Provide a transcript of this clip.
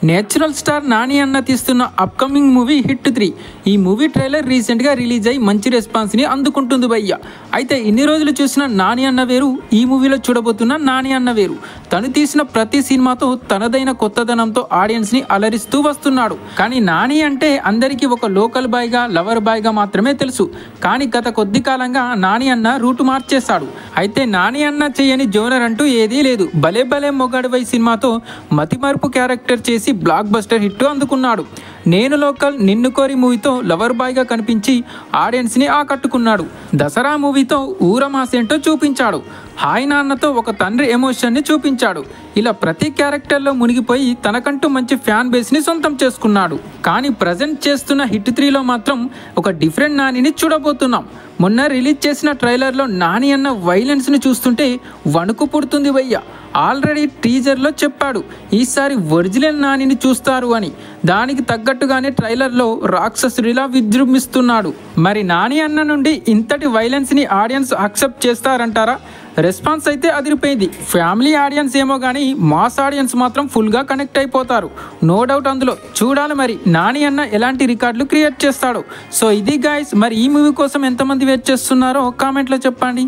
Natural star Nani అన్న తీస్తున్న upcoming movie hit 3 ఈ మూవీ ట్రైలర్ రీసెంట్గా రిలీజ్ అయ్యి మంచి రెస్పాన్స్ని అందుకుంటుంది భయ్య. అయితే ఇన్ని రోజులు చూసిన నాని అన్న వేరు, ఈ మూవీలో చూడబోతున్న నాని అన్న వేరు. తను తీసిన ప్రతి సినిమాతో తనదైన కొత్తదనంతో ఆడియన్స్ని అలరిస్తూ వస్తున్నాడు. కానీ నాని అంటే అందరికీ ఒక లోకల్ బాయ్గా, లవర్ బాయ్గా మాత్రమే తెలుసు. కానీ గత కొద్ది కాలంగా నాని అన్న రూటు మార్చేశాడు. అయితే నాని అన్న చేయని జోనర్ అంటూ ఏదీ లేదు. భలే భలే మొగాడువై సినిమాతో మతిమరుపు క్యారెక్టర్ చేసి బ్లాక్ బస్టర్ హిట్ అందుకున్నాడు. నేను లోకల్, నిన్ను కోరి మూవీతో లవర్ బాయ్గా కనిపించి ఆడియన్స్ని ఆకట్టుకున్నాడు. దసరా మూవీతో ఊరమాసేంటో చూపించాడు. హాయ్ నాన్నతో ఒక తండ్రి ఎమోషన్ని చూపించాడు. ఇలా ప్రతి క్యారెక్టర్లో మునిగిపోయి తనకంటూ మంచి ఫ్యాన్ బేస్ని సొంతం చేసుకున్నాడు. కానీ ప్రజెంట్ చేస్తున్న హిట్ 3లో మాత్రం ఒక డిఫరెంట్ నానిని చూడబోతున్నాం. మొన్న రిలీజ్ చేసిన ట్రైలర్లో నాని అన్న వైలెన్స్ని చూస్తుంటే వణుకు పుడుతుంది భయ్య. ఆల్రెడీ టీజర్లో చెప్పాడు ఈసారి ఒరిజినల్ నానిని చూస్తారు అని. దానికి తగ్గట్టుగానే ట్రైలర్లో రాక్షసుడిలా విజృంభిస్తున్నాడు. మరి నాని అన్న నుండి ఇంతటి వైలెన్స్ని ఆడియన్స్ యాక్సెప్ట్ చేస్తారంటారా? రెస్పాన్స్ అయితే అదిరిపోయింది. ఫ్యామిలీ ఆడియన్స్ ఏమో కానీ మాస్ ఆడియన్స్ మాత్రం ఫుల్గా కనెక్ట్ అయిపోతారు. నో డౌట్ అందులో. చూడాలి మరి నాని అన్న ఎలాంటి రికార్డులు క్రియేట్ చేస్తాడో. సో ఇది గైస్, మరి ఈ మూవీ కోసం ఎంతమంది వెయిట్ చేస్తున్నారో కామెంట్లో చెప్పండి.